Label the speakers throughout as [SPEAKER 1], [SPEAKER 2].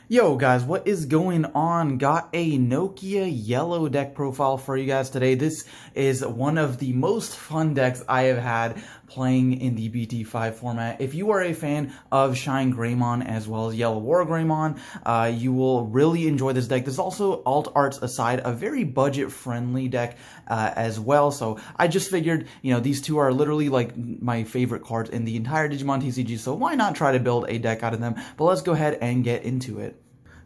[SPEAKER 1] Yo guys, what is going on? Got a Nokia yellow deck profile for you guys today. This is one of the most fun decks I have had playing in the BT5 format. If you are a fan of Shine Greymon as well as Yellow War Greymon, you will really enjoy this deck. There's also alt arts aside, a very budget friendly deck as well. So I just figured, these two are literally like my favorite cards in the entire Digimon TCG. So why not try to build a deck out of them? But let's go ahead and get into it.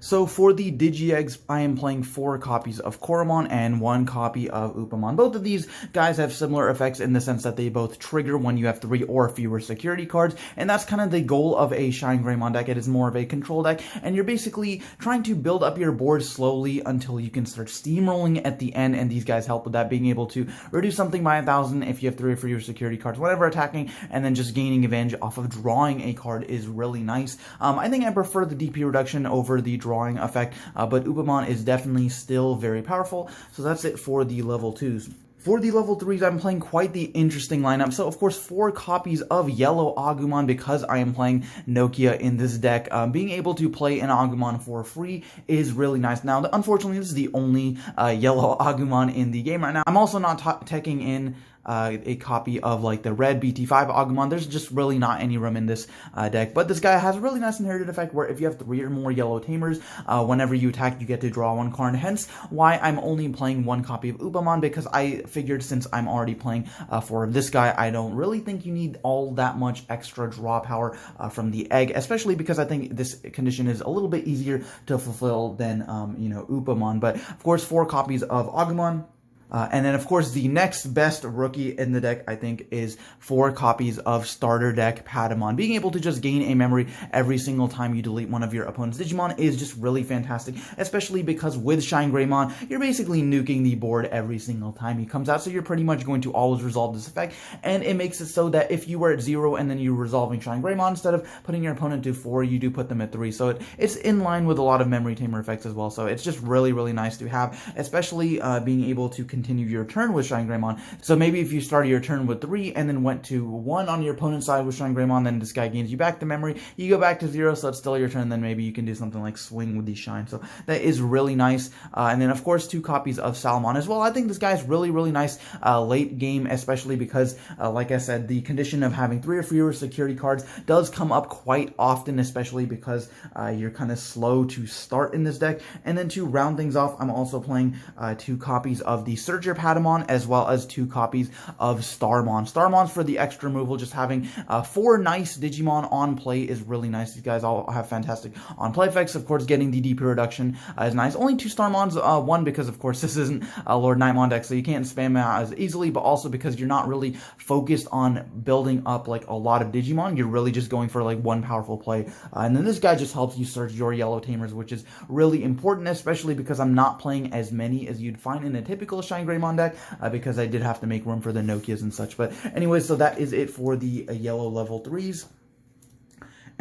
[SPEAKER 1] So for the Digi-Eggs, I am playing 4 copies of Koromon and 1 copy of Upamon. Both of these guys have similar effects in the sense that they both trigger when you have 3 or fewer security cards, and that's kind of the goal of a Shine Greymon deck. It is more of a control deck, and you're basically trying to build up your board slowly until you can start steamrolling at the end, and these guys help with that, being able to reduce something by 1,000 if you have 3 or fewer security cards, whenever attacking, and then just gaining advantage off of drawing a card is really nice. I think I prefer the DP reduction over the drawing effect, but Upamon is definitely still very powerful. So that's it for the level 2s. For the level 3s, I'm playing quite the interesting lineup. So, of course, 4 copies of Yellow Agumon because I am playing Nokia in this deck. Being able to play an Agumon for free is really nice. Now, unfortunately, this is the only Yellow Agumon in the game right now. I'm also not taking in a copy of like the red BT5 Agumon. There's just really not any room in this deck, but this guy has a really nice inherited effect where if you have 3 or more yellow Tamers, whenever you attack you get to draw 1 card, hence why I'm only playing 1 copy of Upamon, because I figured since I'm already playing for this guy, I don't really think you need all that much extra draw power from the egg, especially because I think this condition is a little bit easier to fulfill than Upamon. But of course, 4 copies of Agumon. And then, of course, the next best rookie in the deck, I think, is 4 copies of Starter Deck Patamon. Being able to just gain a memory every single time you delete one of your opponent's Digimon is just really fantastic, especially because with Shine Greymon, you're basically nuking the board every single time he comes out, so you're pretty much going to always resolve this effect, and it makes it so that if you were at 0 and then you're resolving Shine Greymon, instead of putting your opponent to 4, you do put them at 3, so it's in line with a lot of memory tamer effects as well, so it's just really, really nice to have, especially being able to continue your turn with Shine Greymon. So maybe if you started your turn with 3 and then went to 1 on your opponent's side with Shine Greymon, then this guy gains you back the memory, you go back to 0, so it's still your turn, then maybe you can do something like swing with the Shine. So that is really nice. And then of course 2 copies of Salmon as well. I think this guy's really, really nice late game, especially because like I said, the condition of having 3 or fewer security cards does come up quite often, especially because you're kind of slow to start in this deck. And then to round things off, I'm also playing 2 copies of the Searcher Patamon as well as 2 copies of Starmon. Starmon's for the extra removal. Just having 4 nice Digimon on play is really nice. These guys all have fantastic on play effects. Of course, getting the DP reduction is nice. Only 2 Starmons, 1 because of course this isn't a Lord Nightmon deck, so you can't spam it out as easily, but also because you're not really focused on building up like a lot of Digimon. You're really just going for like 1 powerful play. And then this guy just helps you search your yellow Tamers, which is really important, especially because I'm not playing as many as you'd find in a typical Shine Greymon deck, because I did have to make room for the Nokias and such. But anyways, so that is it for the yellow level 3s.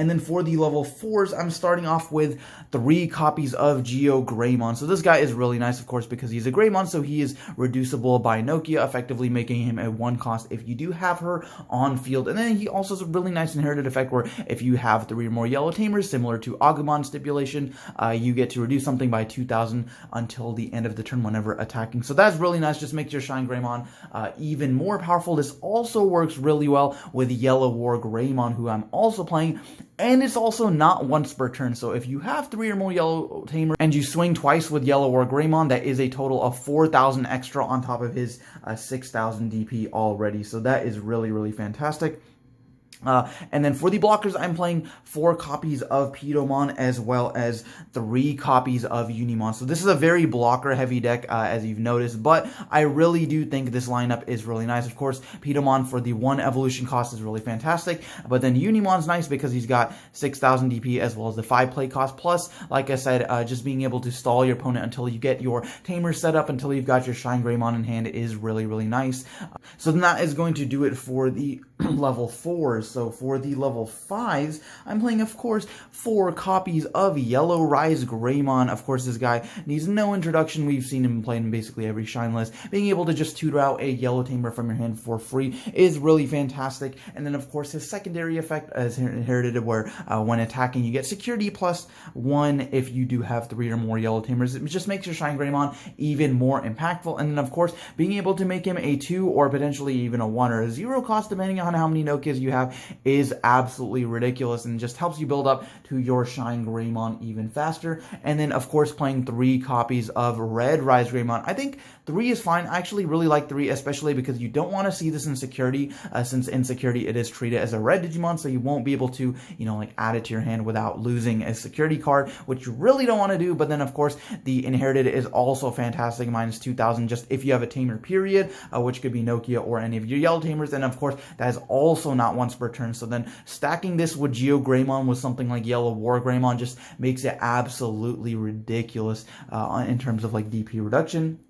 [SPEAKER 1] And then for the level 4s, I'm starting off with 3 copies of Geo Greymon. So this guy is really nice, of course, because he's a Greymon, so he is reducible by Nokia, effectively making him a 1 cost if you do have her on field. And then he also has a really nice inherited effect where if you have 3 or more yellow Tamers, similar to Agumon stipulation, you get to reduce something by 2,000 until the end of the turn whenever attacking. So that's really nice, just makes your Shine Greymon even more powerful. This also works really well with Yellow War Greymon, who I'm also playing. And it's also not once per turn, so if you have 3 or more yellow Tamers and you swing twice with Yellow War Greymon, that is a total of 4,000 extra on top of his 6,000 DP already. So that is really, really fantastic. And then for the blockers, I'm playing 4 copies of Pidomon as well as 3 copies of Unimon. So this is a very blocker-heavy deck, as you've noticed, but I really do think this lineup is really nice. Of course, Pidomon for the 1 evolution cost is really fantastic, but then Unimon's nice because he's got 6,000 DP as well as the 5 play cost. Plus, like I said, just being able to stall your opponent until you get your Tamer set up, until you've got your Shine Greymon in hand is really, really nice. So then that is going to do it for the level 4s. So for the level 5s, I'm playing, of course, 4 copies of Yellow Rise Greymon. Of course, this guy needs no introduction. We've seen him playing in basically every Shine list. Being able to just tutor out a Yellow Tamer from your hand for free is really fantastic. And then, of course, his secondary effect is inherited, where when attacking, you get security +1 if you do have 3 or more Yellow Tamers. It just makes your Shine Greymon even more impactful. And then, of course, being able to make him a 2 or potentially even a 1 or a 0 cost, depending on how many Nokias you have, is absolutely ridiculous and just helps you build up to your Shine Greymon even faster. And then, of course, playing 3 copies of Red Rise Greymon. I think 3 is fine. I actually really like 3, especially because you don't want to see this in security, since in security it is treated as a red Digimon, so you won't be able to, like, add it to your hand without losing a security card, which you really don't want to do. But then, of course, the inherited is also fantastic, -2000, just if you have a Tamer period, which could be Nokia or any of your Yellow Tamers. And, of course, that is also not once per turn. So then stacking this with Geo Greymon with something like Yellow War Greymon just makes it absolutely ridiculous in terms of, like, DP reduction.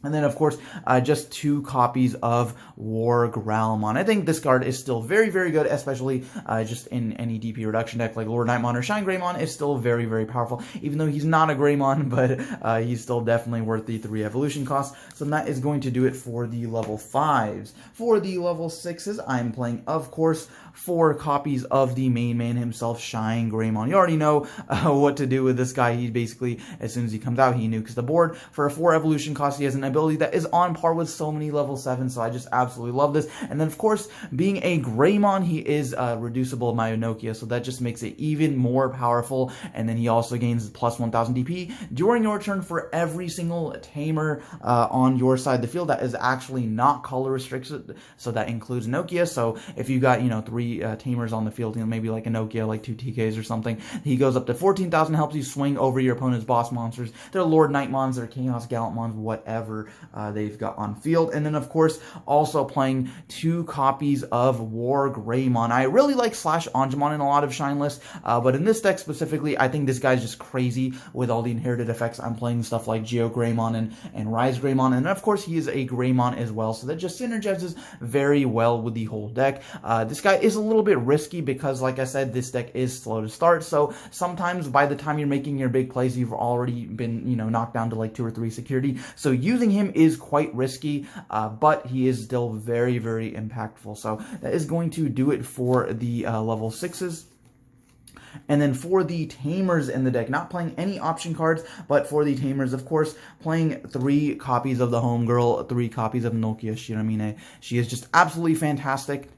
[SPEAKER 1] And then, of course, just 2 copies of War Growlmon. I think this card is still very, very good, especially just in any DP reduction deck like Lord Nightmon or Shine Greymon is still very, very powerful, even though he's not a Greymon, but he's still definitely worth the 3 evolution costs. So that is going to do it for the level 5s. For the level 6s, I'm playing, of course, 4 copies of the main man himself, Shine Greymon. You already know what to do with this guy. He basically, as soon as he comes out, he nukes the board. For a 4 evolution cost, he has an ability that is on par with so many level 7, so I just absolutely love this. And then, of course, being a Greymon, he is reducible by Nokia, so that just makes it even more powerful. And then he also gains +1000 DP during your turn for every single Tamer on your side of the field that is actually not color restricted, so that includes Nokia. So if you got, 3 Tamers on the field, maybe like a Nokia, like 2 TKs or something, he goes up to 14,000, helps you swing over your opponent's boss monsters, their Lord Nightmons, their Chaos Gallantmons, whatever they've got on field. And then, of course, also playing 2 copies of War Greymon. I really like Slash Angemon in a lot of Shine lists, but in this deck specifically, I think this guy's just crazy with all the inherited effects. I'm playing stuff like Geo Greymon and Rise Greymon, and of course, he is a Greymon as well, so that just synergizes very well with the whole deck. This guy is a little bit risky because, like I said, this deck is slow to start, so sometimes by the time you're making your big plays, you've already been, knocked down to like 2 or 3 security, so using him is quite risky, but he is still very, very impactful. So that is going to do it for the level 6s. And then for the Tamers in the deck, not playing any option cards, but for the Tamers, of course, playing 3 copies of the Homegirl, 3 copies of Nokia Shiramine. She is just absolutely fantastic.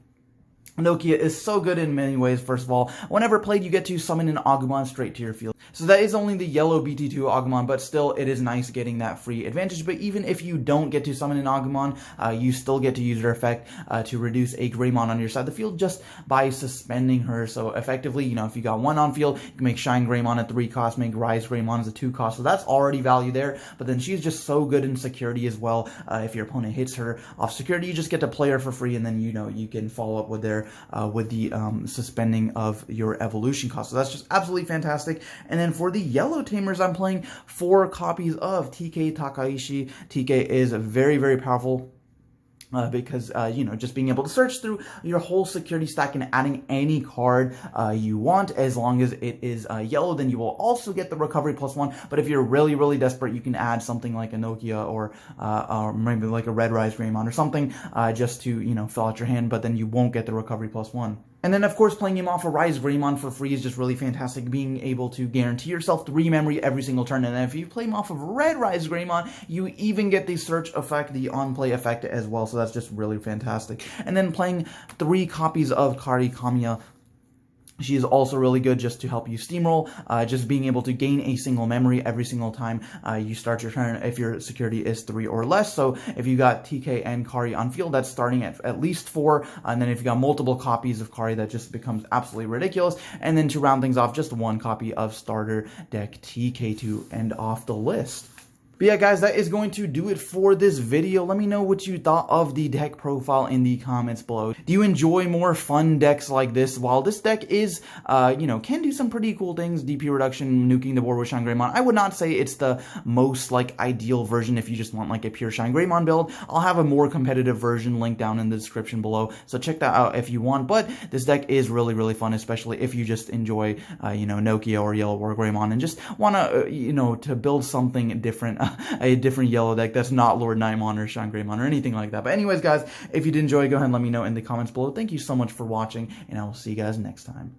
[SPEAKER 1] Nokia is so good in many ways. First of all, whenever played, you get to summon an Agumon straight to your field. So that is only the yellow BT2 Agumon, but still, it is nice getting that free advantage. But even if you don't get to summon an Agumon, you still get to use her effect to reduce a Greymon on your side of the field just by suspending her. So effectively, if you got 1 on field, you can make Shine Greymon at 3 cost, make Rise Greymon as a 2 cost. So that's already value there. But then she's just so good in security as well. If your opponent hits her off security, you just get to play her for free, and then you can follow up with their with the suspending of your evolution cost. So that's just absolutely fantastic. And then for the yellow Tamers, I'm playing 4 copies of TK Takaishi. TK is very, very powerful. Because, just being able to search through your whole security stack and adding any card you want, as long as it is yellow, then you will also get the recovery +1. But if you're really, really desperate, you can add something like a Nokia or maybe like a Red Rise Greymon or something just to, fill out your hand, but then you won't get the recovery +1. And then, of course, playing him off a Rise Greymon for free is just really fantastic, being able to guarantee yourself 3 memory every single turn. And then if you play him off of Red Rise Greymon, you even get the search effect, the on-play effect as well. So that's just really fantastic. And then playing 3 copies of Kari Kamiya. She is also really good just to help you steamroll, just being able to gain a single memory every single time you start your turn if your security is 3 or less. So if you got TK and Kari on field, that's starting at least 4. And then if you got multiple copies of Kari, that just becomes absolutely ridiculous. And then to round things off, just 1 copy of starter deck TK to end off the list. But yeah, guys, that is going to do it for this video. Let me know what you thought of the deck profile in the comments below. Do you enjoy more fun decks like this? While this deck is, can do some pretty cool things, DP reduction, nuking the board with Shine Greymon, I would not say it's the most, ideal version if you just want, a pure Shine Greymon build. I'll have a more competitive version linked down in the description below, so check that out if you want. But this deck is really, really fun, especially if you just enjoy, Nokia or Yellow War Greymon and just want to, to build something different. A different yellow deck that's not Lord Nightmon or Shine Greymon or anything like that. But anyways, guys, if you did enjoy, go ahead and let me know in the comments below. Thank you so much for watching, and I will see you guys next time.